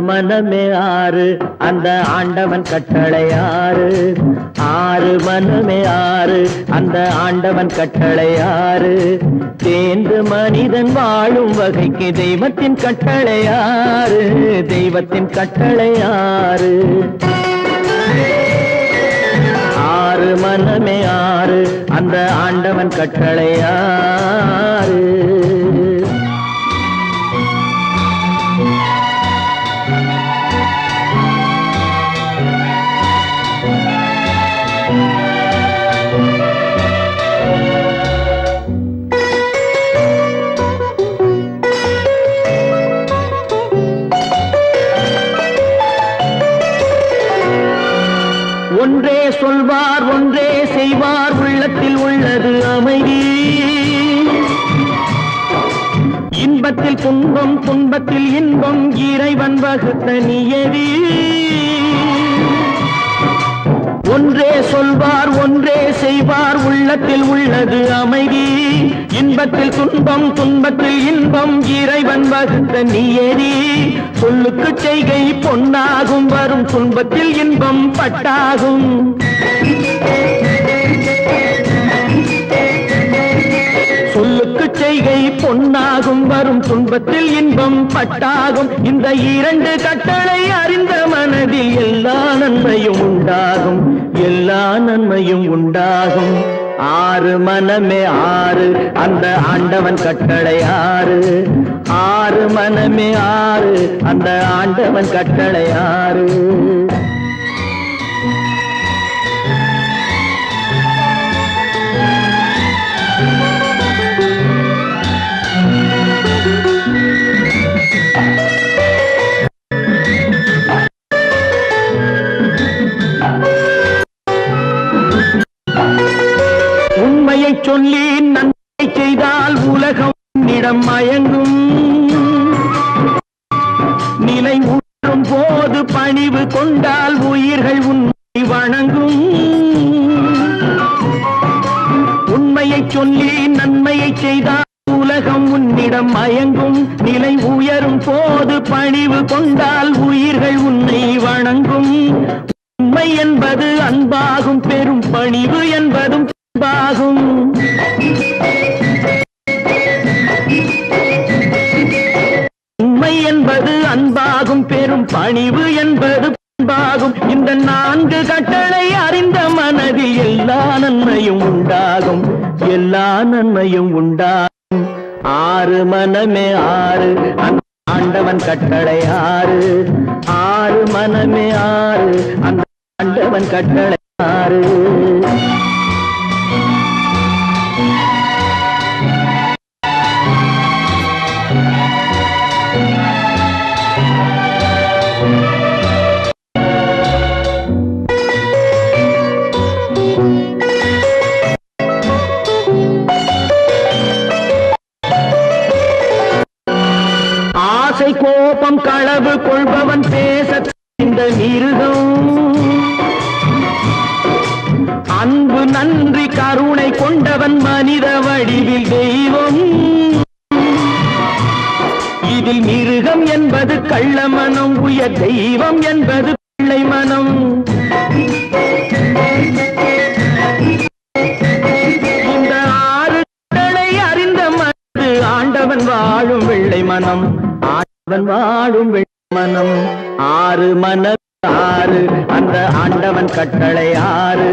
மனமே ஆறு அந்த ஆண்டவன் கட்டளை ஆறு. ஆறு மனமே ஆறு அந்த ஆண்டவன் கட்டளை ஆறு. தேர்ந்து மனிதன் வாழும் வகைக்கு தெய்வத்தின் கட்டளை ஆறு. தெய்வத்தின் கட்டளை ஆறு. ஆறு மனமே ஆறு அந்த ஆண்டவன் கட்டளை ஆறு. ஒன்றே சொல்வார் ஒன்றே செய்வார் உள்ளத்தில் உள்ளது அமைதி. இன்பத்தில் துன்பம் துன்பத்தில் இன்பம் இறைவன் வகுத்த நியதி. ஒன்றே சொல்வார் ஒன்றே செய்வார் உள்ளத்தில் உள்ளது அமைதி. இன்பத்தில் துன்பம் துன்பத்தில் இன்பம் இறைவன் வகுத்த நியதி. சொல்லுக்கு செய்கை பொன்னாகும் வரும் துன்பத்தில் இன்பம் பட்டாகும். சொல்லுக்கு செய்கை பொன்னாகும் வரும் துன்பத்தில் இன்பம் பட்டாகும். இந்த இரண்டு கட்டளை அறிந்த மனதில் எல்லா நன்மையும் உண்டாகும். எல்லா நன்மையும் உண்டாகும். ஆறு மனமே ஆறு அந்த ஆண்டவன் கட்டளை ஆறு. ஆறு மனமே ஆறு அந்த ஆண்டவன் கட்டளை ஆறு. சொல்லி நன்மை செய்தால் உலகம் உன்னிடம் மயங்கும். நிலை உணரும் போது பணிவு கொண்டால் உயிர்கள் உன்னை வணங்கும். உண்மையை சொல்லி நன்மையை செய்தால் உலகம் உன்னிடம் மயங்கும். நிலை உயரும் போது பணிவு கொண்டால் உயிர்கள் உன்னை வணங்கும். உண்மை என்பது அன்பாகும் பெரும் பணிவு என்பதும் அன்பாகும். உண்மை என்பது அன்பாகும் பெரும் பணிவு என்பது அன்பாகும். இந்த நான்கு கட்டளை அறிந்த மனதில் எல்லா நன்மையும் உண்டாகும். எல்லா நன்மையும் உண்டாகும். ஆறு மனமே ஆறு அந்த ஆண்டவன் கட்டளை ஆறு. ஆறு மனமே ஆறு அந்த ஆண்டவன் கட்டளை ஆறு. கோபம் களவு கொள்பவன் பேச இந்த மிருகம். அன்பு நன்றி கருணை கொண்டவன் மனித வடிவில் தெய்வம். இதில் மிருகம் என்பது கள்ள மனம். உயர் தெய்வம் என்பது பிள்ளை மனம். இந்த ஆறு கடலை அறிந்த மனது ஆண்டவன் வாழும் வெள்ளை மனம். ஆண்டவன் வாழும் மனம். ஆறு மனம் ஆறு அந்த ஆண்டவன் கட்டளை ஆறு.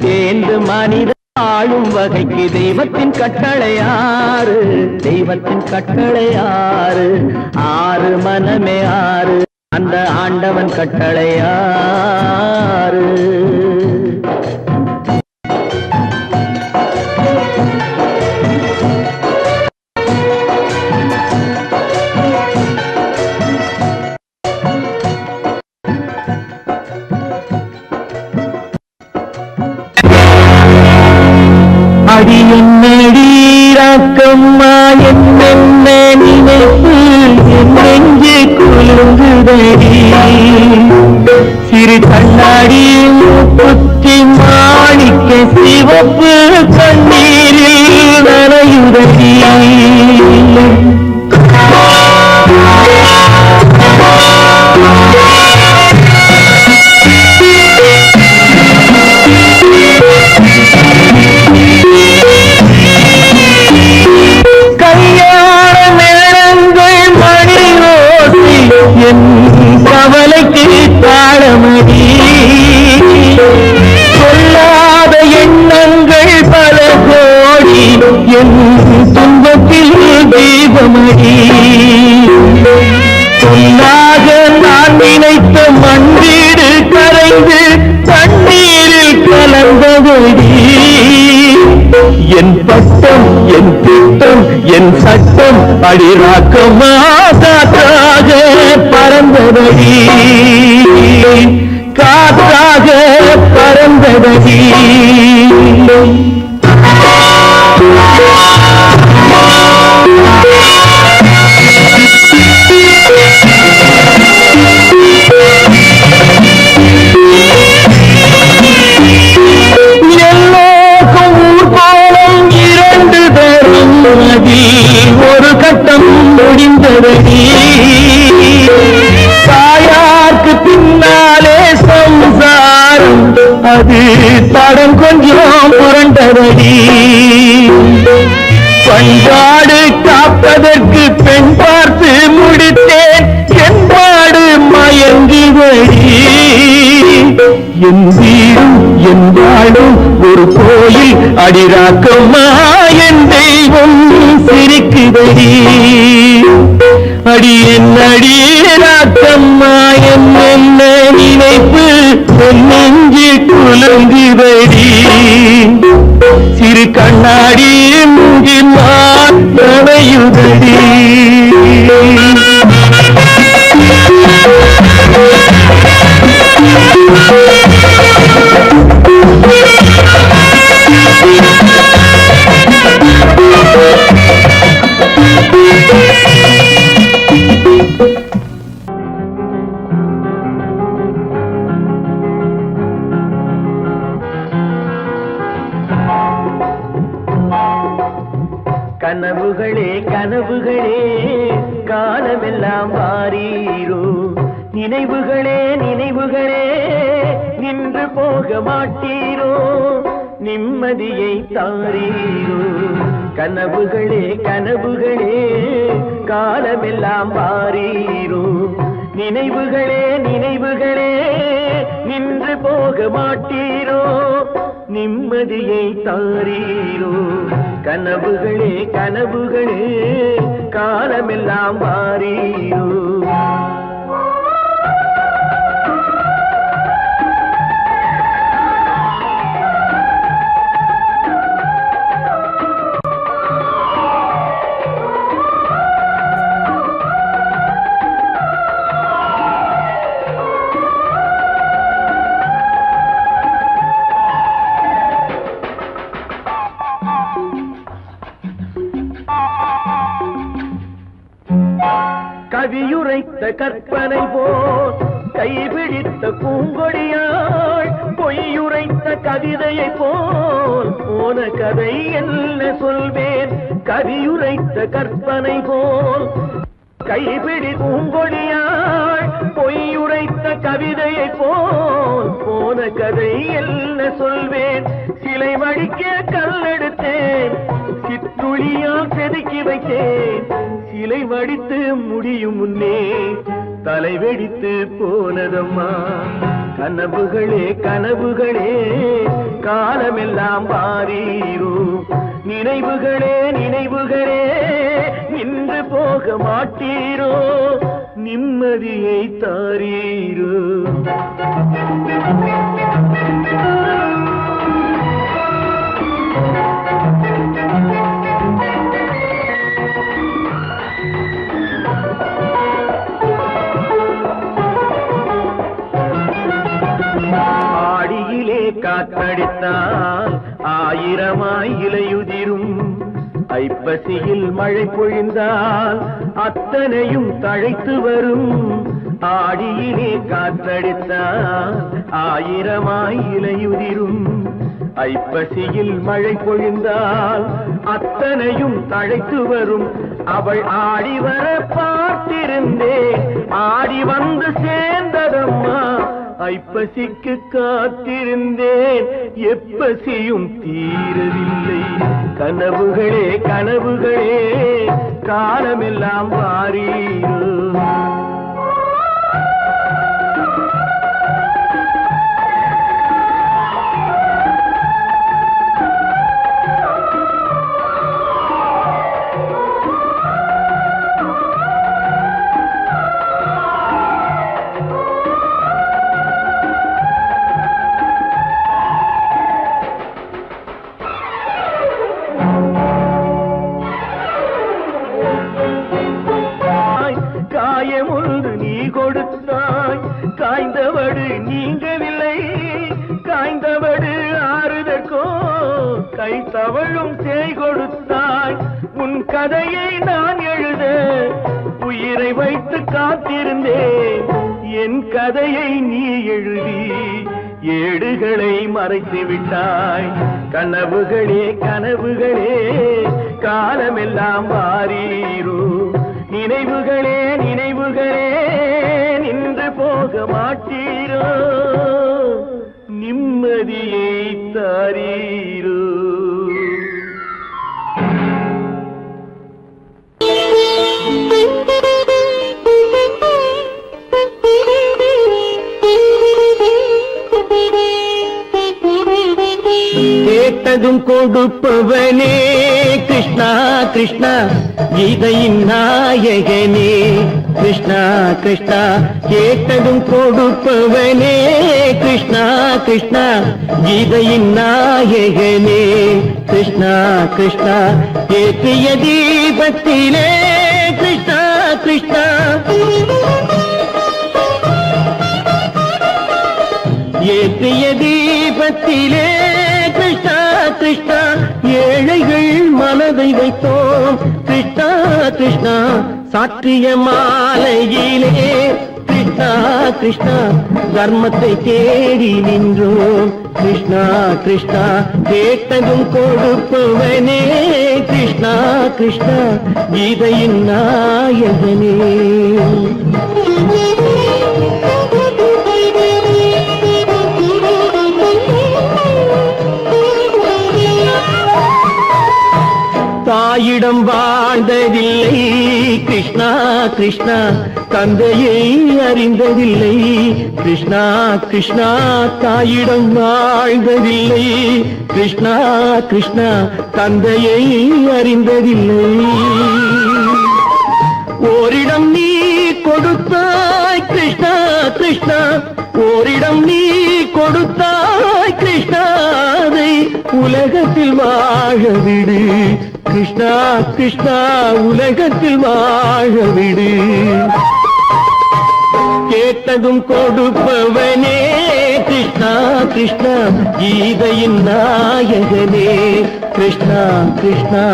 தேர்ந்து மனித வாழும் வகைக்கு தெய்வத்தின் கட்டளை ஆறு. தெய்வத்தின் கட்டளை ஆறு. ஆறு மனமே ஆறு அந்த ஆண்டவன் கட்டளை ஆறு. அடி என்னடீராக்கம்மா என்னென்ன நினைப்பு என் நெஞ்சு குலுங்குதடி. சிறு கண்ணாடி முத்தி மாணிக்க சிவப்பு கண்ணீரில் நனையுதடி. தீபமடி பொன்னாக நான் நினைத்த மண்ணீடு கரைந்து தண்ணீரில் கலந்தபடி என் பட்டம் என் திட்டம் என் சட்டம் அடிராக்கமா காற்றாக பறந்தபடி காற்றாக பறந்தபடி ஒரு கட்டம் முடிந்தபடி தாயாருக்கு பின்னாலே சம்சாரம் அது தடம் கொஞ்சம் புரண்டபடி பண்பாடு காப்பதற்கு பெண் பார்த்து முடித்தேன் என்பாடு மயங்குபடி என் வீடும் என் வாழும் ஒரு கோயில் அடிராக்கம்மா என் தெய்வம் சிரிக்குதடி அடி என் அடிராக்கம்மா என் என்ன நினைப்பு நெஞ்சு குலுங்குதடி சிறு கண்ணாடி முங்கினால் நனையுதடி கனவுகளே கனவுகளே காலமெல்லாம் வாரீரோ நினைவுகளே நினைவுகளே நின்று போக மாட்டீரோ நிம்மதியை தாரீரோ கனவுகளே கனவுகளே காலமெல்லாம் வாரீரோ நினைவுகளே நினைவுகளே நின்று போக மாட்டீரோ நிம்மதியை தாரீரோ கனவுகளே கனவுகளே காலமெல்லாம் வாரீரோ கவியுரைத்த கற்பனை போல் கைபிடித்த பூங்கொடியாள் பொய்யுரைத்த கவிதையை போல் போன கதை என்ன சொல்வேன் கவியுரைத்த கற்பனை போல் கைபிடி பூங்கொடியாள் பொய்யுரைத்த கவிதையை போல் போன கதை என்ன சொல்வேன் சிலை வடிக்க கல்லெடுத்தேன் சிற்றுளியால் செதுக்கி வைத்தேன் சிலை வடித்து முடியும் முன்னே தலை வெடித்து போனதம்மா கனவுகளே கனவுகளே காலமெல்லாம் வாரீரோ நினைவுகளே நினைவுகளே நின்று போக மாட்டீரோ நிம்மதியை தாரீரோ காற்றடித்தால் ஆயிரமாய் இலையுதிரும் ஐப்பசியில் மழை பொழிந்தால் அத்தனையும் தழைத்து வரும் ஆடியிலே காற்றடித்தால் ஆயிரமாய் இலையுதிரும் ஐப்பசியில் மழை பொழிந்தால் அத்தனையும் தழைத்து வரும் அவள் ஆடி வர பார்த்திருந்தேன் ஆடி வந்து சேர்ந்ததம்மா ஐப்பசிக்கு காத்திருந்தேன் எப்பசியும் தீரவில்லை கனவுகளே கனவுகளே காலமெல்லாம் வாரீரோ கொடுத்தாய். காய்ந்தவடு நீங்கவில்லை, காய்ந்தவடு ஆறுதற்கோ கை தவழும் தேய் கொடுத்தாய். உன் கதையை நான் எழுத உயிரை வைத்து காத்திருந்தேன். என் கதையை நீ எழுதி ஏடுகளை மறைத்து விட்டாய். கனவுகளே கனவுகளே காலமெல்லாம் வாரீரோ, நினைவுகளே நினைவுகளே நின்று போக மாட்டீரோ, நிம்மதியை தாரீரோ. கேட்டதும் கொடுப்பவனே கிருஷ்ணா கிருஷ்ணா, கீதையின் நாயகனே கிருஷ்ணா கிருஷ்ணா. கேட்டதும் கொடுப்பவனே கிருஷ்ணா கிருஷ்ணா, கீதையின் நாயகனே கிருஷ்ணா கிருஷ்ணா. ஏற்றிய தீபத்திலே கிருஷ்ணா கிருஷ்ணா, ஏற்றிய தீபத்திலே கிருஷ்ணா கிருஷ்ணா. ஏழைகள் மனதை வைத்தோம் கிருஷ்ணா கிருஷ்ணா. சாற்றிய மாலையிலே கிருஷ்ணா கிருஷ்ணா, தர்மத்தை தேடி நின்றோம் கிருஷ்ணா கிருஷ்ணா. கேட்டதும் கொடுப்பவனே கிருஷ்ணா கிருஷ்ணா, கீதையின் நாயகனே. தாயிடம் வாழ்ந்ததில்லை கிருஷ்ணா கிருஷ்ணா, தந்தையை அறிந்ததில்லை கிருஷ்ணா கிருஷ்ணா. தாயிடம் வாழ்ந்ததில்லை கிருஷ்ணா கிருஷ்ணா, தந்தையை அறிந்ததில்லை. ஓரிடம் நீ கொடுத்தாய் கிருஷ்ணா கிருஷ்ணா, ஓரிடம் நீ கொடுத்தாய் கிருஷ்ணா. அதை உலகத்தில் வாழ விடு கிருஷ்ணா கிருஷ்ணா, உலகத்தில் வாழ விடு. கேட்டதும் கொடுப்பவனே கிருஷ்ணா கிருஷ்ணா, கீதையின் நாயகனே கிருஷ்ணா கிருஷ்ணா.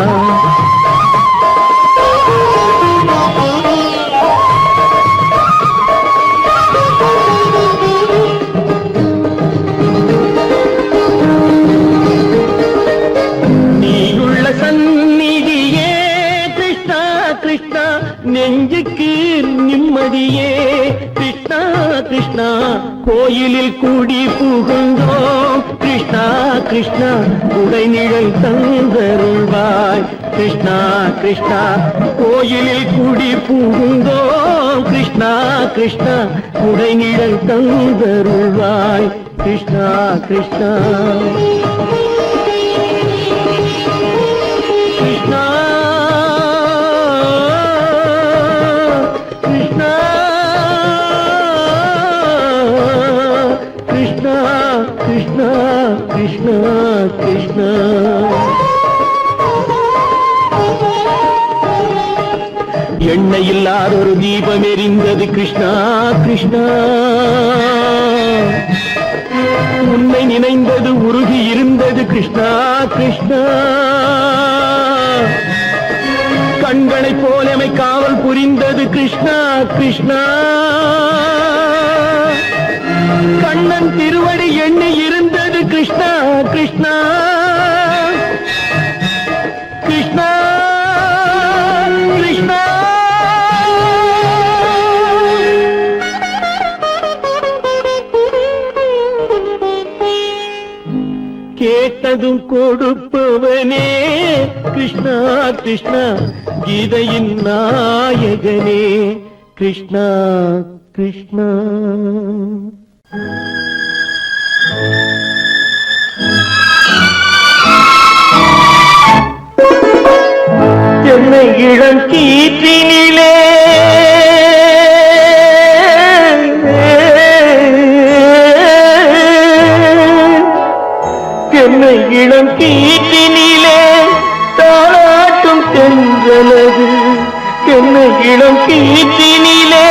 நெஞ்சுக்கு நிம்மதியே கிருஷ்ணா கிருஷ்ணா. கோயிலில் கூடி புகுந்தோம் கிருஷ்ணா கிருஷ்ணா, உடைநிழல் தந்தருள்வாய் கிருஷ்ணா கிருஷ்ணா. கோயிலில் கூடி புகுந்தோம் கிருஷ்ணா கிருஷ்ணா, உடைநிழல் தந்தருள்வாய் கிருஷ்ணா கிருஷ்ணா. கிருஷ்ணா கிருஷ்ணா கிருஷ்ணா கிருஷ்ணா. எண்ணெய் இல்லாத ஒரு தீபம் எரிந்தது கிருஷ்ணா கிருஷ்ணா. உன்னை நினைந்தது உருகி இருந்தது கிருஷ்ணா கிருஷ்ணா. கண்களைப் போலமை காவல் புரிந்தது கிருஷ்ணா கிருஷ்ணா. கண்ணன் திருவடி எண்ணி இருந்தது கிருஷ்ணா கிருஷ்ணா கிருஷ்ணா கிருஷ்ணா. கேட்டதும் கொடுப்பவனே கிருஷ்ணா கிருஷ்ணா, கீதையின் நாயகனே கிருஷ்ணா கிருஷ்ணா. என்னை இளம் கீற்றினிலே என்னை இளம் கீற்றினிலே தாளாட்டும் தென்றலது. என்னை இளம் கீற்றினிலே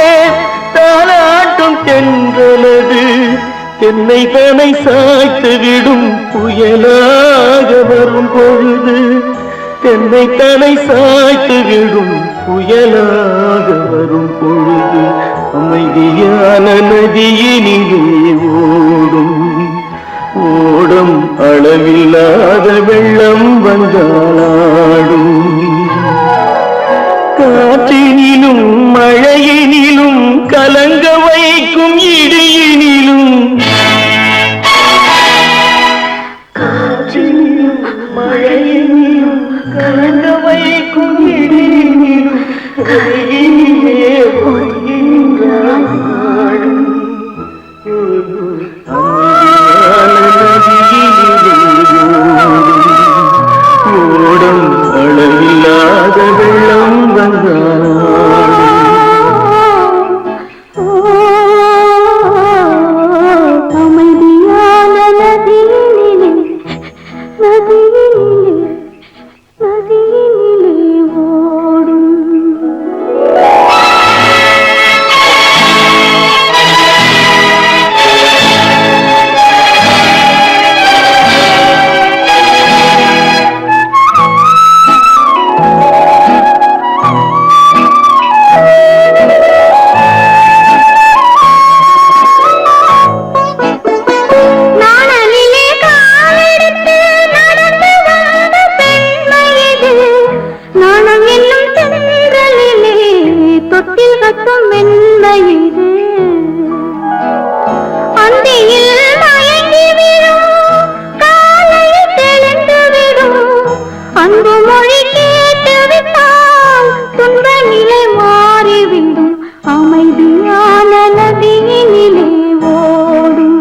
தாலாட்டும் தென்றலது தென்னை தனை சாய்த்து விடும் புயலாக வரும் பொழுது தென்னை தனை சாய்த்து விடும் புயலாக வரும் பொழுது அமைதியான நதியினிலே ஓடும் ஓடும் அளவில்லாத வெள்ளம் வந்தாடும் காற்றினிலும் மழையினிலும் கலங்க வைக்கும் இடியினிலும் காற்றினிலும் மழையினிலும் கலங்க வைக்கும் இடியினிலும் கையினிலே பொய்கின்றான் நாடும் ஓடும் அளவில்லாத வெள்ளம் வந்தாடும் அமைதியான நதியினிலே ஓடும் அன்பு மொழி கேட்டுவிட்டால் துன்ப நிலை மாறிவிடும் அமைதியான நதியினிலே ஓடும்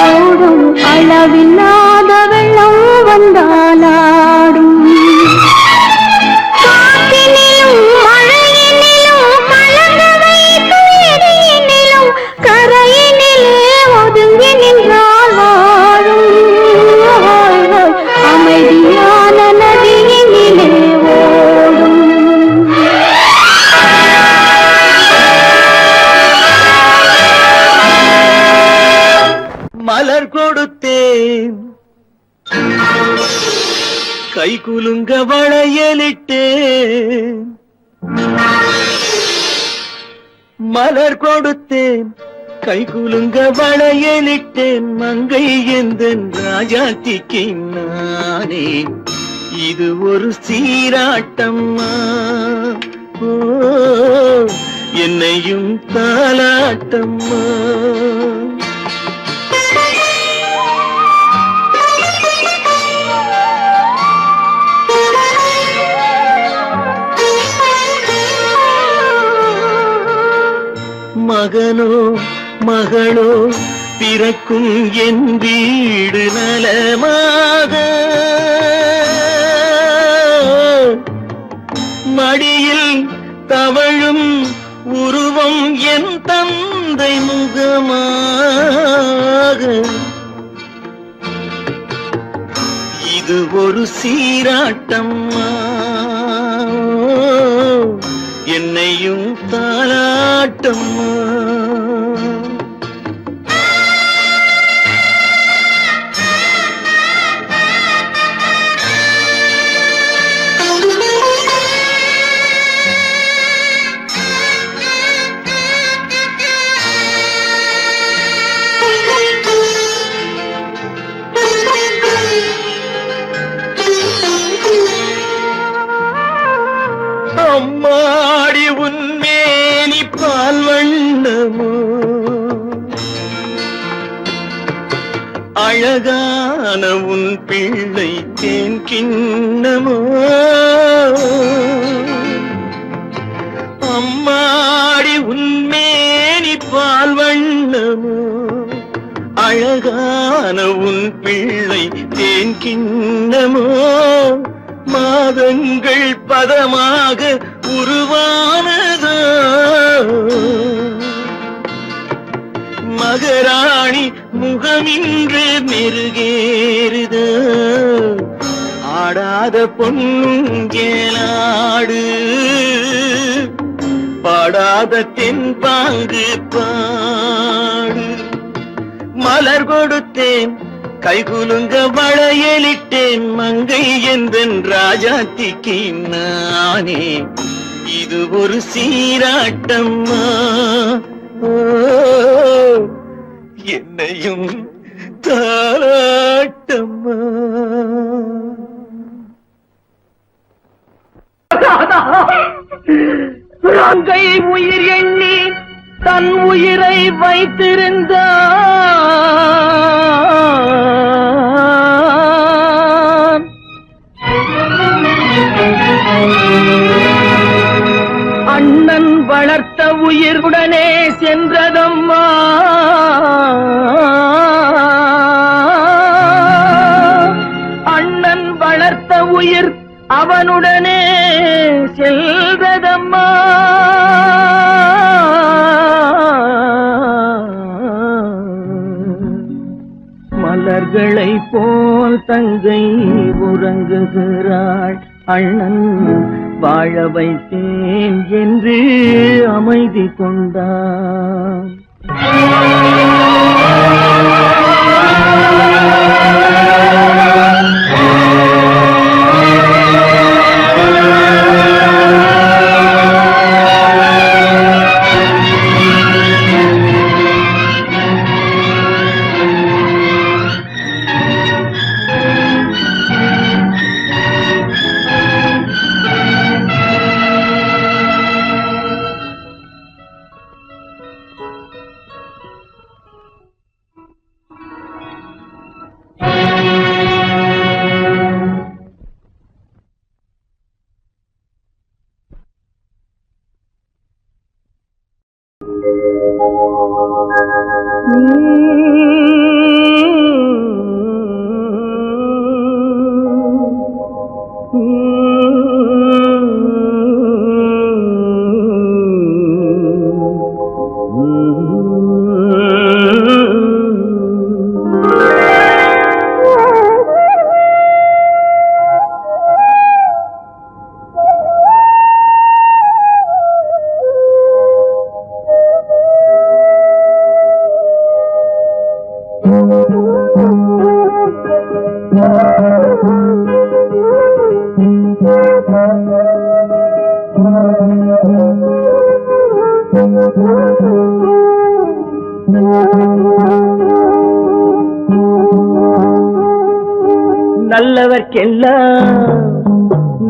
ஓடும் அளவில்லாத வெள்ளம் வந்தாலாடும் காற்றினிலும் மழையினிலும் கலங்க வைக்கும் இடியினிலும் கரையினிலே ஒதுங்கி நின்றால் வாழும் அமைதியான நதியினிலே ஓடும் மலர் கொடுத்தேன் கை குலுங்க வளையலிட்டேன் மலர் கொடுத்தேன் கை குலுங்க வளையலிட்டேன் மங்கை எந்தன் ராஜாத்திக்கு நானே இது ஒரு சீராட்டம்மா ஓ என்னையும் தாலாட்டம்மா மகனோ மகளோ பிறக்கும் என் வீடு நலமாக மடியில் தவழும் உருவம் என் தந்தை முகமாக இது ஒரு சீராட்டம்மா என்னையும் தாலாட்டம்மா அம்மாடி உன்மேனி பால் வண்ணமோ அழகான உன் பிள்ளை தேன் கிண்ணமோ அம்மாடி உன்மேனி பால் வண்ணமோ அழகான உன் பிள்ளை தேன் கிண்ணமோ மாதங்கள் பதமாக உருவானதோ மகராணி முகமின்று மெருகேறுதோ ஆடாத பொன்னுங்கேலாடு பாடாத தென்பாங்கு பாடு. மலர் கொடுத்தேன் கைகுலுங்க வளையலிட்டேன் மங்கை என்பன் ராஜாத்திக்கு நானே. இது ஒரு சீராட்டம்மா, என்னையும் தாராட்டம்மா. கங்கை உயிர் எண்ணி தன் உயிரை வைத்திருந்தான். அண்ணன் வளர்த்த உயிருடனே சென்றதம்மா. அண்ணன் வளர்த்த உயிர் அவனுடனே செல்வதம்மா. மலர்களை போல் தங்கை உறங்குகிறாள். அண்ணன் வாழ வைத்தேன் என்று அமைதி கொண்டான்.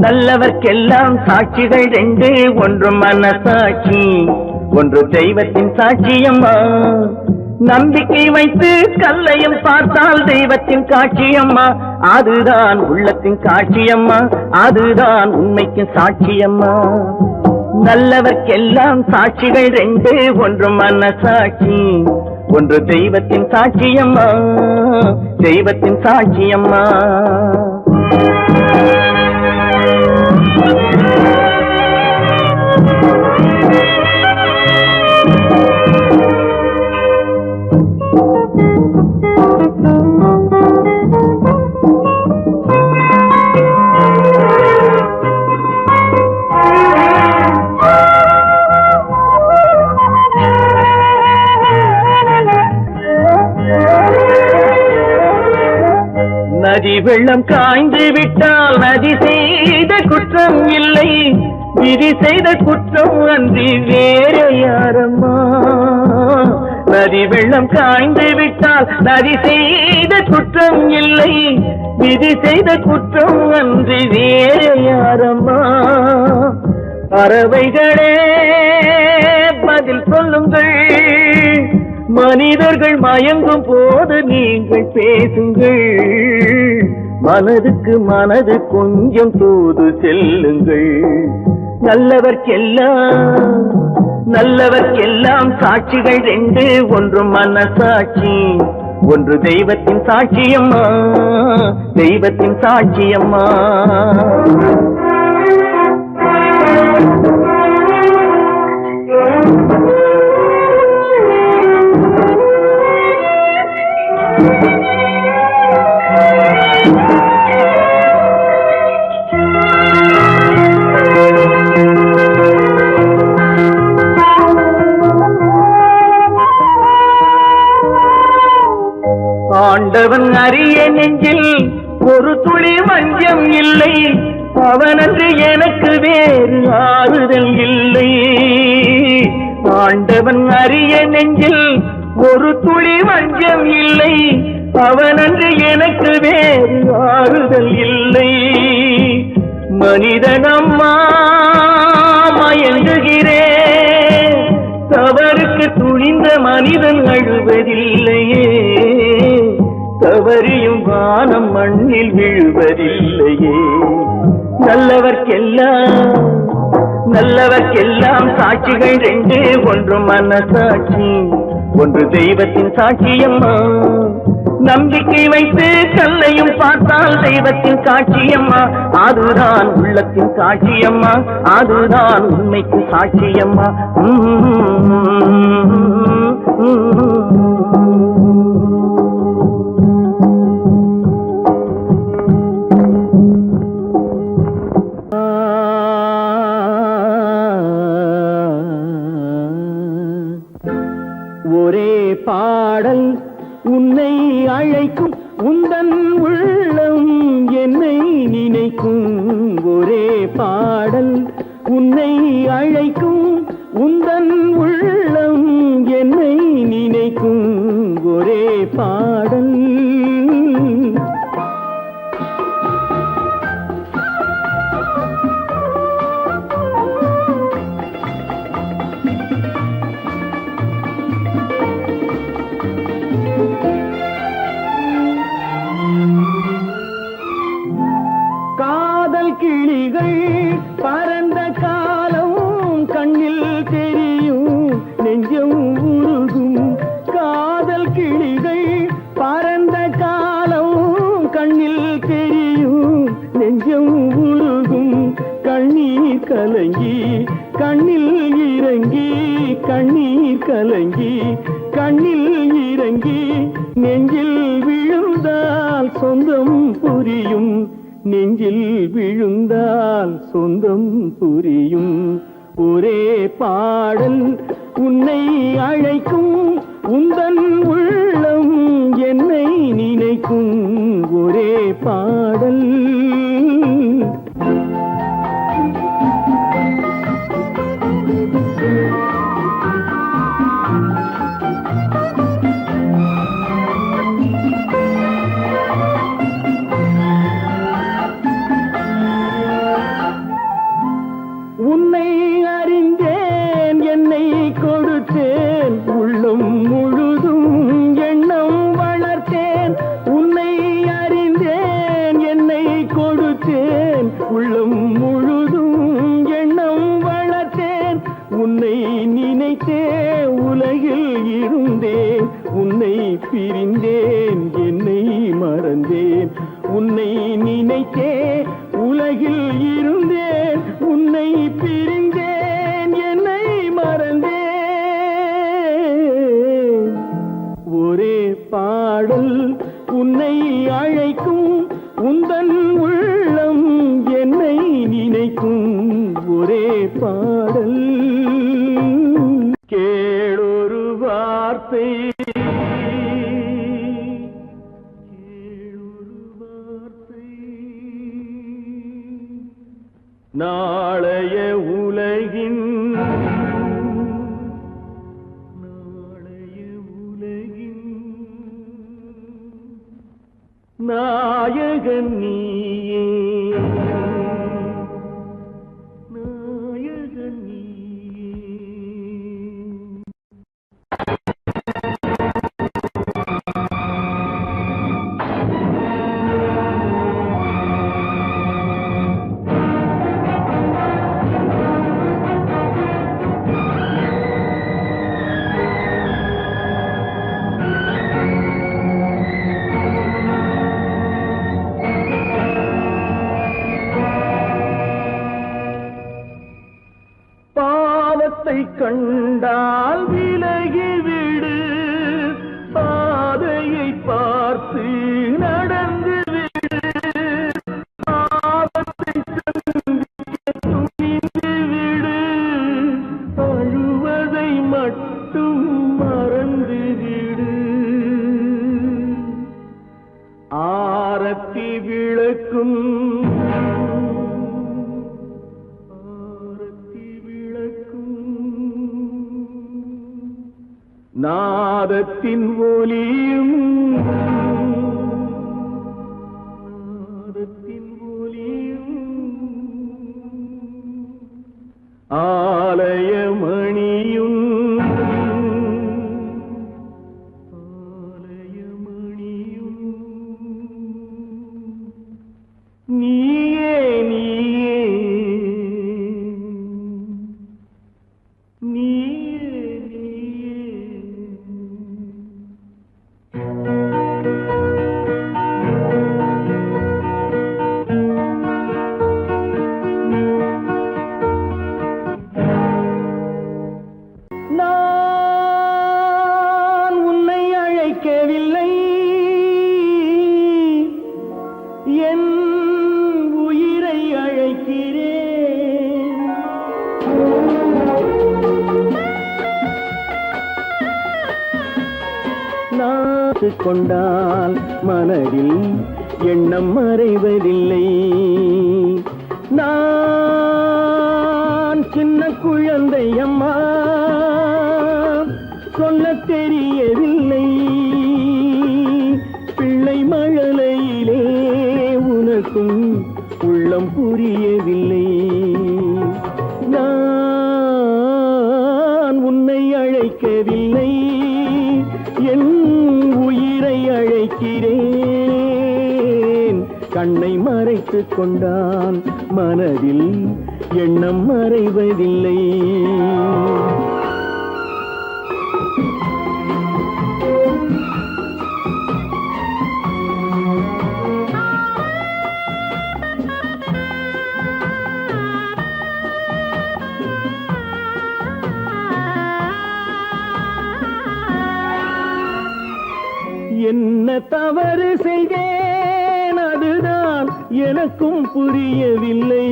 நல்லவர்க்கெல்லாம் சாட்சிகள் ரெண்டு. ஒன்று மனசாட்சி, ஒன்று தெய்வத்தின் சாட்சியம்மா. நம்பிக்கை வைத்து கல்லையும் பார்த்தால் தெய்வத்தின் காட்சியம்மா. அதுதான் உள்ளத்தின் காட்சியம்மா, அதுதான் உண்மைக்கு சாட்சியம்மா. நல்லவர்க்கெல்லாம் சாட்சிகள் ரெண்டு. ஒன்று மனசாட்சி, ஒன்று தெய்வத்தின் சாட்சியம்மா, தெய்வத்தின் சாட்சியம்மா. நதி வெள்ளம் காய்ந்து விட்டால் நதி செய்த குற்றம் இல்லை, விதி செய்த குற்றம் அன்றி வேற யாரம்மா. நதி வெள்ளம் காய்ந்து விட்டால் நதி செய்த குற்றம் இல்லை, விதி செய்த குற்றம் அன்றி வேற யாரம்மா. பறவைகளே பதில் சொல்லுங்கள், மனிதர்கள் மயங்கும் போது நீங்கள் பேசுங்கள். மனதுக்கு மனது கொஞ்சம் தூது செல்லுங்கள். நல்லவர்க்கெல்லாம் சாட்சிகள் ரெண்டு. ஒன்று மனசாட்சி, ஒன்று தெய்வத்தின் சாட்சியம்மா, தெய்வத்தின் சாட்சியம்மா. ஆண்டவன் அறிய நெஞ்சில் ஒரு துளி வஞ்சம் இல்லை, அவனன்று எனக்கு வேறு ஆறுதல் இல்லை. ஆண்டவன் அறிய நெஞ்சில் ஒரு துளி வஞ்சம் இல்லை, அவனன்று எனக்கு வேறு ஆறுதல் இல்லை. மனிதனம்மா மயங்குகிறேன், தவறுக்கு துணிந்த மனிதன் அழுவதில்லையே, தவறியும் வானம் மண்ணில் விழுவதில்லையே. நல்லவர்க்கெல்லாம் சாட்சிகள் ரெண்டு, ஒன்று மனசாட்சி, ஒன்று தெய்வத்தின் சாட்சியம்மா. நம்பிக்கை வைத்து கல்லையும் பார்த்தால் தெய்வத்தின் சாட்சியம்மா, அதுதான் உள்ளத்தின் சாட்சியம்மா, அதுதான் உண்மைக்கு சாட்சியம்மா. ஒரே பாடல் உன்னை அழைக்கும், உந்தன் உள்ளம் என்னை நினைக்கும். ஒரே பாடல் உன்னை அழைக்கும், உந்தன் உள்ளம் என்னை நினைக்கும். ஒரே பாடல் கிளிகள் பறந்த காலம் கண்ணில் தெரியும், நெஞ்சம் உருகும். காதல் கிளிகள் பறந்த காலம் கண்ணில் தெரியும், நெஞ்சம் உருகும். கண்ணீர் கலங்கி கண்ணில் இறங்கி, கண்ணீர் கலங்கி கண்ணில் இறங்கி, நெஞ்சில் விழுந்தால் சொந்தம் புரியும், நெஞ்சில் விழுந்தால் சொந்தம் புரியும். ஒரே பாடல் உன்னை அழைக்கும், உந்தன் உள்ளம் என்னை நினைக்கும். ஒரே பாடல் உன்னை அறிந்தேன், என்னை கொடுத்தேன், உள்ளம் முழுதும் எண்ணம் வளர்த்தேன். உன்னை அறிந்தேன், என்னை கொடுத்தேன், உள்ளம் முழுதும் எண்ணம் வளர்த்தேன். உன்னை நினைத்தே உலகில் இருந்தேன், உன்னை பிரிந்தேன், என்னை மறந்தேன். உன்னை நினைத்தே உலகில் இருந்தேன், உன்னை பிரிந்தேன், என்னை மறந்தேன். ஒரே பாடல் உன்னை அழைக்கும், உந்தன் உள்ளம் என்னை நினைக்கும். ஒரே பாடல் கேளொரு வார்த்தை, நாளைய உலகின் நாயகன் நீயே, நாயகன் நீயே. பாவத்தை கண்டால் விலகிவிடு, பாதையை பார்த்து நடந்து விடு. பாவத்தை துணிந்து விடு, அழுவதை மட்டும் மறந்து விடு. நாதத்தின் ஒலியும் ஆலயமணியும் நீயே நீயே நீயே நான் உன்னை அழைக்கவில்லை என் உயிரை அழைக்கிறேன் நாத்து கொண்டால் மனதில் எண்ணம் மறைவதில்லை நான் சின்ன குழந்தை அம்மா சொல்ல தெரியவில்லை பிள்ளை மழலையிலே உனக்கும் உள்ளம் புரியவில்லை நான் உன்னை அழைக்கவில்லை என் உயிரை அழைக்கிறேன் கண்ணை மறைத்துக் கொண்டால் மனதில் எண்ணம் மறைவதில்லை என்ன தவறு செய்தேன் அதுதான் எனக்கும் புரியவில்லை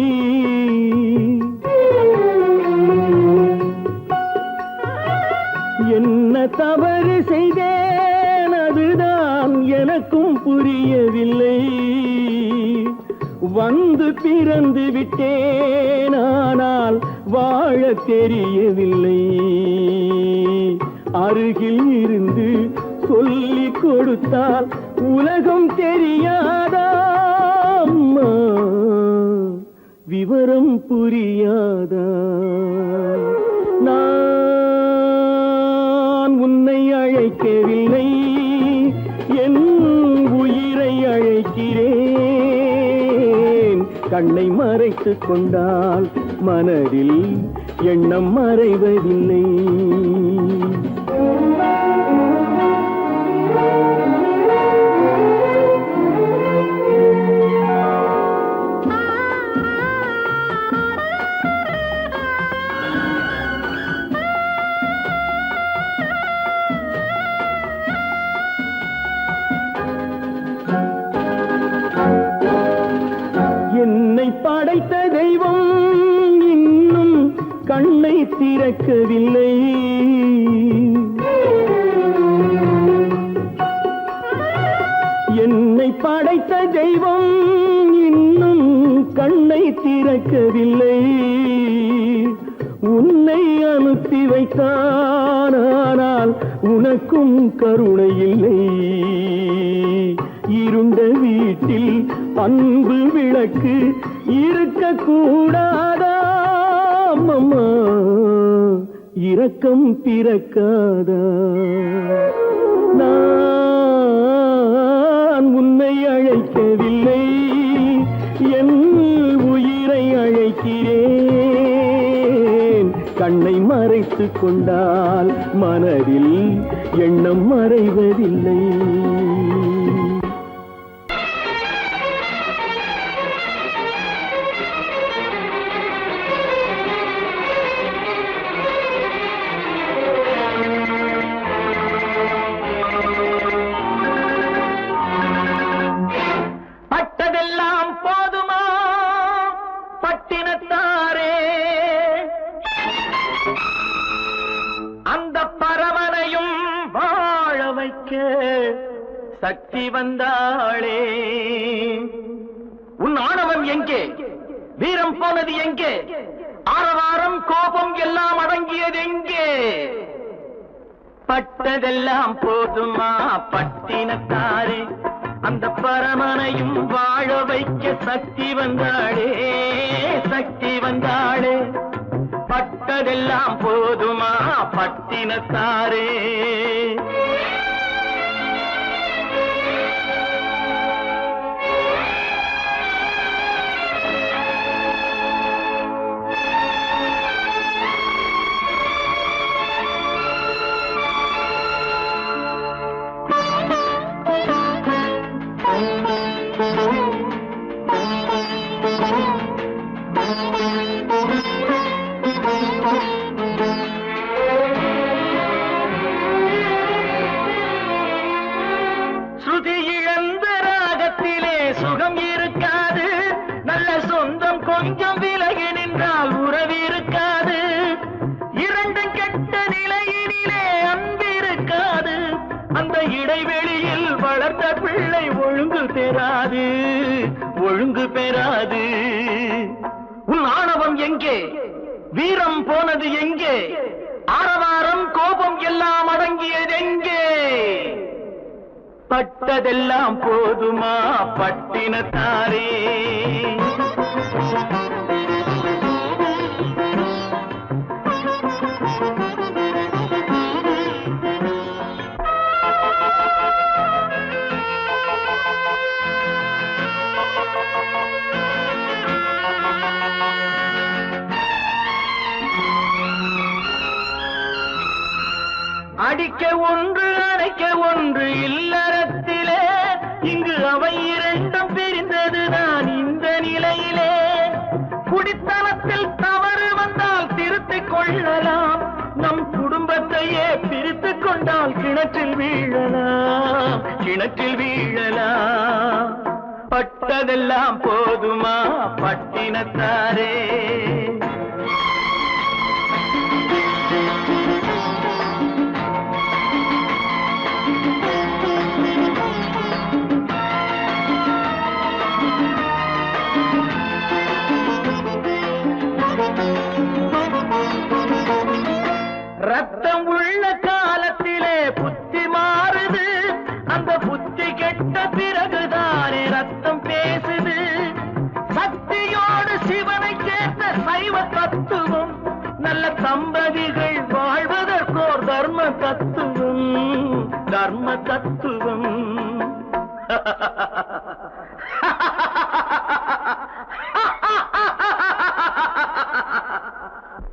என்ன தவறு செய்தேன் அதுதான் எனக்கும் புரியவில்லை வந்து பிறந்து விட்டேன் ஆனால் வாழ தெரியவில்லை அருகில் இருந்து சொல்லிக் கொடுத்தால் உலகம் தெரியாதா அம்மா விவரம் புரியாதா நான் உன்னை அழைக்கவில்லை என் உயிரை அழைக்கிறேன் கண்ணை மறைத்துக் கொண்டால் மனதில் எண்ணம் மறைவதில்லை என்னை படைத்த தெய்வம் இன்னும் கண்ணை திறக்கவில்லை என்னை படைத்த தெய்வம் இன்னும் கண்ணை திறக்கவில்லை உன்னை அனுப்பி வைத்தான் ஆனால் உனக்கும் கருணை இல்லை இருண்ட வீட்டில் அன்பு விளக்கு இருக்க கூடாதா அம்மா இரக்கம் பிறக்காதா நான் உன்னை அழைக்கவில்லை என் உயிரை அழைக்கிறேன் கண்ணை மறைத்துக் கொண்டால் மனதில் எண்ணம் மறைவதில்லை பட்டதெல்லாம் போதுமா பட்டினத்தாரே அந்த பரமனையும் வாழ வைக்க சக்தி வந்தாளே உன் ஆணவம் எங்கே வீரம் போனது எங்கே ஆரவாரம் கோபம் எல்லாம் அடங்கியது எங்கே பட்டதெல்லாம் போதுமா பட்டினத்தாரே, அந்த பரமனையும் வாழ வைக்க சக்தி வந்தாளே, சக்தி வந்தாளே. பட்டதெல்லாம் போதுமா பட்டினத்தாரே. ஸ்ருதி இழந்த ராகத்திலே சுகம் இருக்காது, நல்ல சொந்தம் கொஞ்சம் விலகி நின்றால் உறவு இருக்காது. இரண்டும் கெட்ட நிலையினிலே அன்பு இருக்காது, அந்த இடைவெளியில் வளர்ந்த பிள்ளை ஒழுங்கு பெறாது, ஒழுங்கு பெறாது. உன் ஆணவம் எங்கே, வீரம் போனது எங்கே, ஆரவாரம் கோபம் எல்லாம் அடங்கியது எங்கே? பட்டதெல்லாம் போதுமா பட்டினத்தாரே. அடிக்க ஒன்று அணைக்க ஒன்று இல்லறத்திலே, இங்கு அவை இரண்டும் பிரிந்ததுதான் இந்த நிலையிலே. குடித்தனத்தில் தவறு வந்தால் திருத்திக் கொள்ளலாம், நம் குடும்பத்தையே பிரித்துக் கொண்டால் கிணற்றில் வீழலாம், கிணற்றில் வீழலாம். பட்டதெல்லாம் போதுமா பட்டினத்தாரே. ரத்தம் உள்ள காலத்திலே புத்தி மாறுது, அந்த புத்தி கெட்ட பிறகுதானே ரத்தம் பேசுது. சக்தியோடு சிவனை சேர்ந்த சைவ தத்துவம், நல்ல தம்பதிகள் வாழ்வதற்கோர் தர்ம தத்துவம், தர்ம தத்துவம்.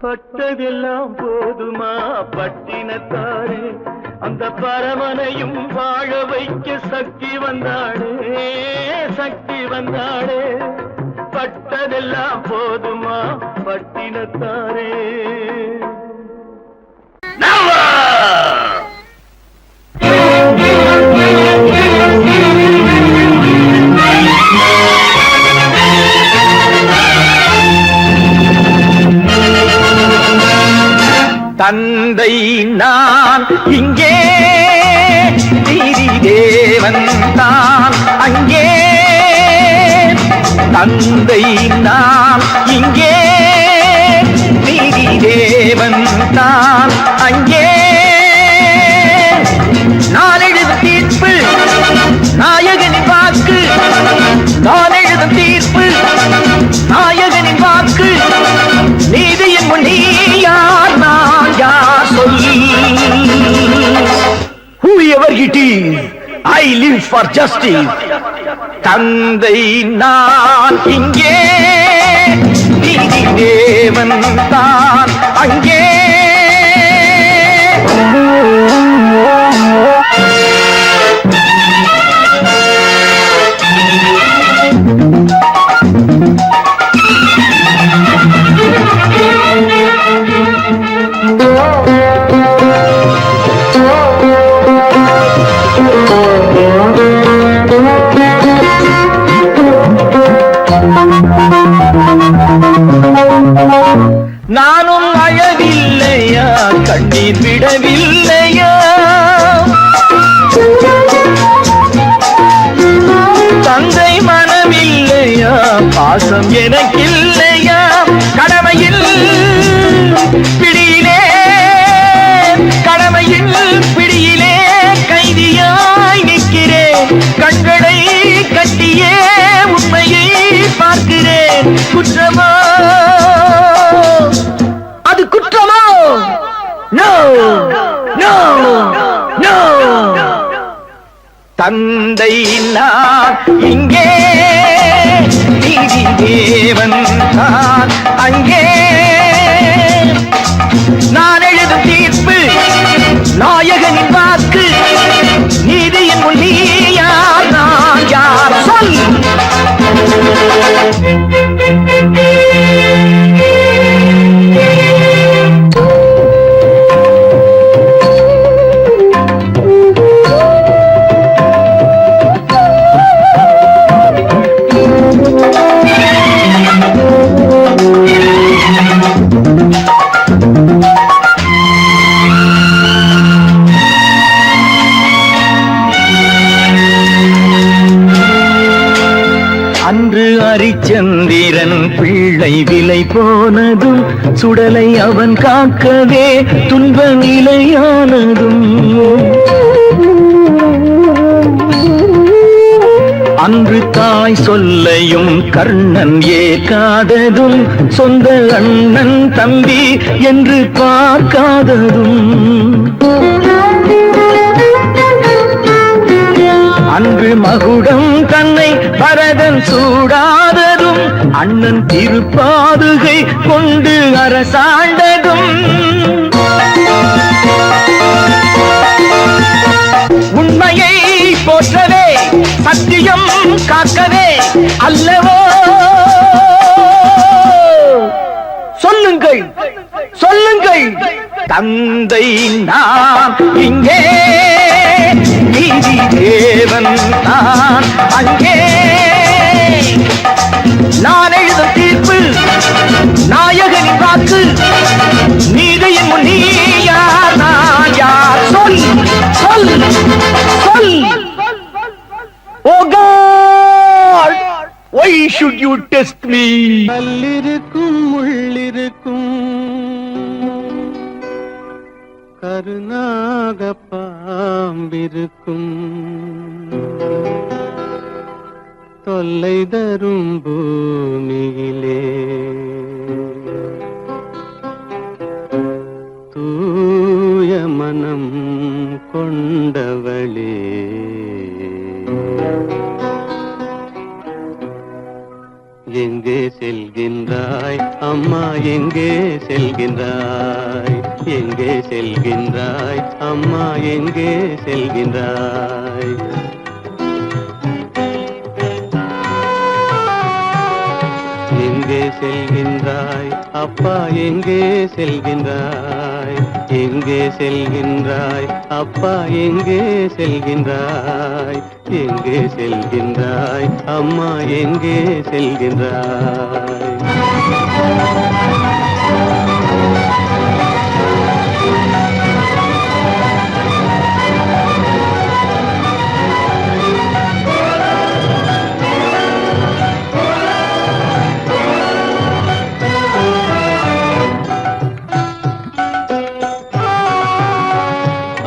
பட்டதெல்லாம் போதுமா பட்டினத்தாரே, அந்த பரமனையும் வாழ வைக்க சக்தி வந்தாளே, சக்தி வந்தாளே. பட்டதெல்லாம் போதுமா பட்டினத்தாரே. தந்தை நான் இங்கே, நீதி தேவன் தான் அங்கே. தந்தை நான் இங்கே, நீதி தேவன் தான் அங்கே. நான் எழுதும் தீர்ப்பு நாயகனின் வாக்கு, நான் எழுதும் தீர்ப்பு நாயகனின் வாக்கு. நீதியின் முன் நீ யார், நான் யார் சொல். Whoever it is, I live for justice. தந்தை நான் இங்கே, நீதி தேவன் தான் அங்கே. நானும் அழவில்லையா, கண்ணீர் விடவில்லையா, தந்தை மனமில்லையா, பாசம் எனக்கில்லையா. கடமையில் பிடியிலே, கடமையில் பிடியிலே குற்றமோ? No no no. தந்தை நான் இங்கே, நீதி தேவன் தான் அங்கே. நான் எழுதும் தீர்ப்பு நாயகனின் வாக்கு. நீதியின் முன் நீ யார், நான் யார் சொல். அன்று அரிச்சந்திரன் பிள்ளை விலை போனதும், சுடலை அவன் காக்கவே துன்ப நிலையானதும். அன்று தாய் சொல்லையும் கர்ணன் ஏற்காததும், சொந்த அண்ணன் தம்பி என்று பார்க்காததும். அன்று மகுடம் தன்னை பரதன் சூடாததும், அண்ணன் திருப்பாதுகை கொண்டு அரசாண்டதும். உண்மையை போற்றவே சத்தியம் காக்கவே அல்லவோ? சொல்லுங்கள் சொல்லுங்கள். தந்தை நான் இங்கே, நீதி தேவன் தான் அங்கே. நான் எழுதும் தீர்ப்பு நாயகனின் வாக்கு. நீதியின் முன் நீ யார், நான் யார் சொல் சொல் சொல். Oh God, why should you test me? கல்லிருக்கும் முள்ளிருக்கும், கருநாக பாம்பிருக்கும், தொல்லை தரும் பூமியிலே தூய மனம் கொண்டவளே. எங்கே செல்கின்றாய் அம்மா, எங்கே செல்கின்றாய்? எங்கே செல்கின்றாய் அம்மா, எங்கே செல்கின்றாய்? எங்கே செல்கின்றாய் அப்பா, எங்கே செல்கின்றாய்? எங்கே செல்கின்றாய் அப்பா, எங்கே செல்கின்றாய்? எங்கே செல்கின்றாய் அம்மா, எங்கே செல்கின்றாய்?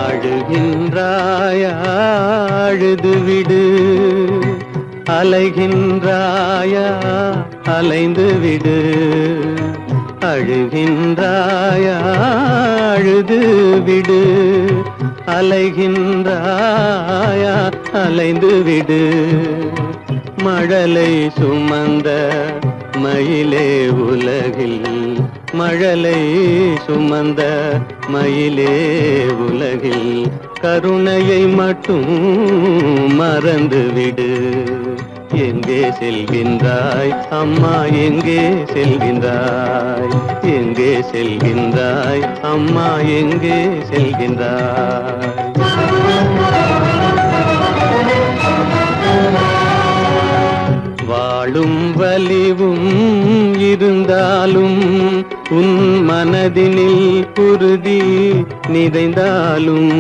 அழுகின்றாயா, அழுது விடு. அலைகின்றாயா, அலைந்து விடு. அழுகின்றாயா, அழுது விடு. அலைகின்றாயா, அலைந்து விடு. மழலை சுமந்த மயிலே உலகில், மழலை சுமந்த மயிலே உலகில், கருணையை மட்டும் மறந்துவிடு. எங்கே செல்கின்றாய் அம்மா, எங்கே செல்கின்றாய்? எங்கே செல்கின்றாய் அம்மா, எங்கே செல்கின்றாய்? வாழும் வலிவும் இருந்தாலும், உன் மனதினில் குருதி நிறைந்தாலும்,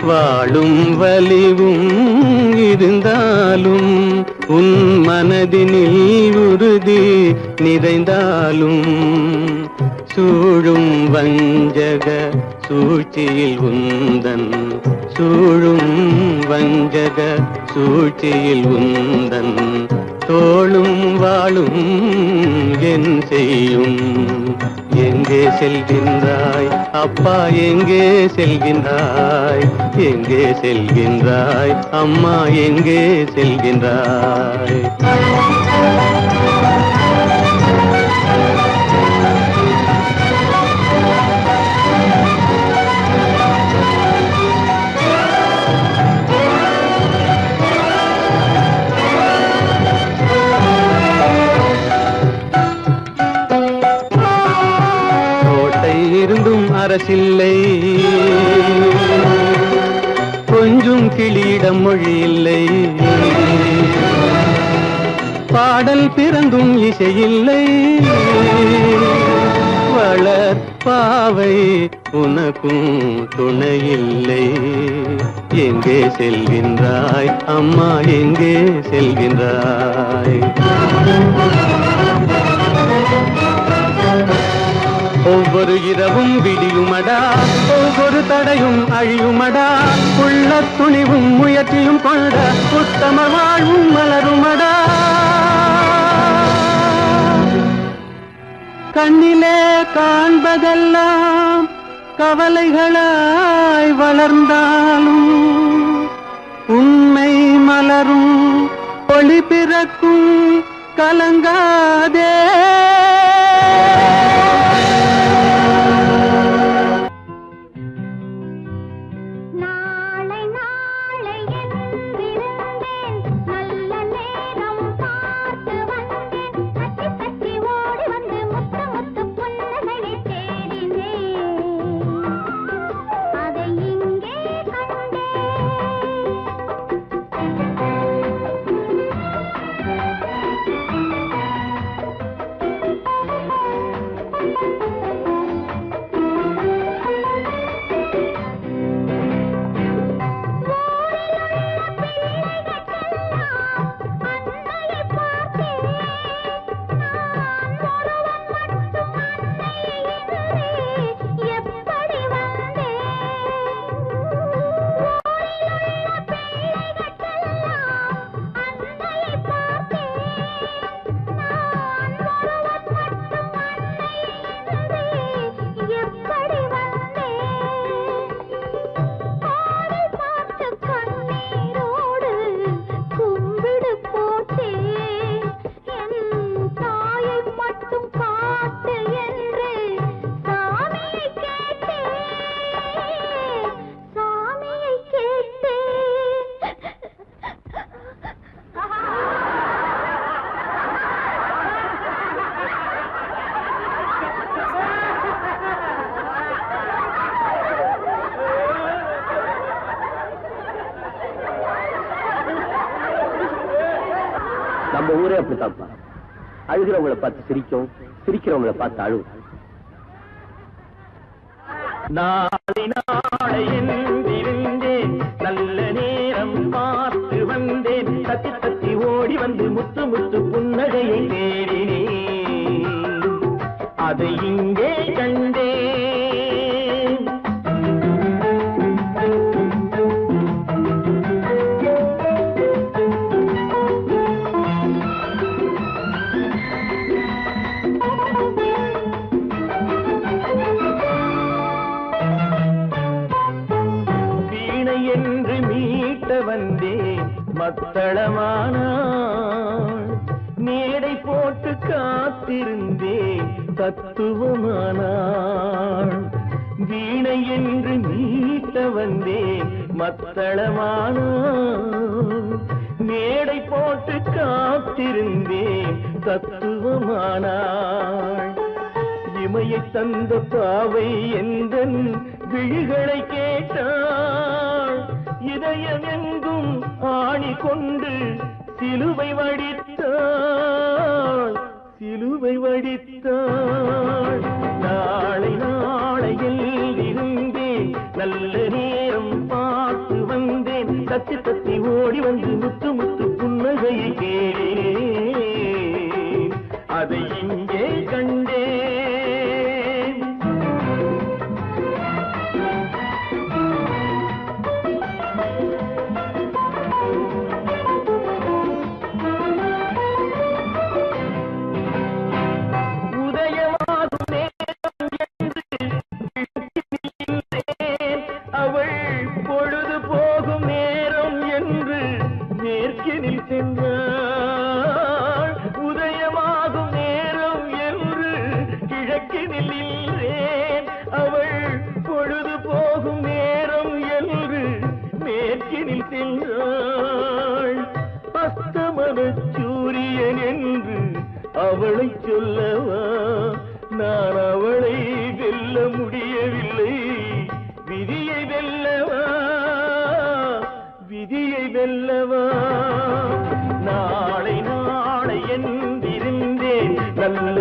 வாழும் வலிவும் இருந்தாலும், உன் மனதினில் உறுதி நிறைந்தாலும், சூழும் வஞ்சக சூழ்ச்சியில் உந்தன், சூழும் வஞ்சக சூழ்ச்சியில் உந்தன், தோளும் வாழும் என் செய்யும்? எங்கே செல்கின்றாய் அப்பா எங்கே செல்கின்றாய் எங்கே செல்கின்றாய் அம்மா எங்கே செல்கின்றாய் இருந்தும் அரசில்லை கொஞ்சம் கிளியிடம் மொழி இல்லை பாடல் பிறந்தும் இசையில்லை வளர் பாவை உனக்கும் துணையில்லை எங்கே செல்கின்றாய் அம்மா எங்கே செல்கின்றாய் ஒவ்வொரு இரவும் விடியுமடா ஒவ்வொரு தடையும் அழியுமடா உள்ள துணிவும் முயற்சியும் கொண்ட உத்தம வாழ்வும் மலருமடா கண்ணிலே காண்பதெல்லாம் கவலைகளாய் வளர்ந்தாலும் உண்மை மலரும் ஒளி பிறக்கும் கலங்காதே நம்ம ஊரே அப்படித்தான்ப்பா. அழுகிறவங்களை பார்த்து சிரிக்கும், சிரிக்கிறவங்களை பார்த்து அழுவும். நாளை நாளை என்றிருந்தேன், நல்ல நேரம் பார்த்து வந்தேன், தத்தி தத்தி ஓடி வந்து முத்து முத்து புன்னகையை தேடினேன், அதை இங்கே கண்டேன். என்று மீட்ட வந்தேன் மத்தளமானாள், மேடை போட்டு காத்திருந்தேன் தத்துவமானாள். வீணை என்று மீட்ட வந்தேன் மத்தளமானாள், மேடை போட்டு காத்திருந்தேன் தத்துவமானாள். இமையை தந்த பாவை எந்தன் விழிகளை கேட்டாள், இதயம் எங்கும் ஆணி கொண்டு சிலுவை வடித்தாள், சிலுவை வடித்தாள். நாளை நாளையில் இருந்தேன், நல்ல நேரம் பார்த்து வந்தேன், தத்தி தத்தி ஓடி வந்து முத்து முத்து புன்னகையை கேட்டேன், அதை இங்கே கண்டேன். உதயமாகும் நேரம் அவளை சொல்லவா நான் அவளை வெல்ல முடியவில்லை விதியை வெல்லவா விதியை வெல்லவா நாளை நாளை என்றிருந்தேன் நல்ல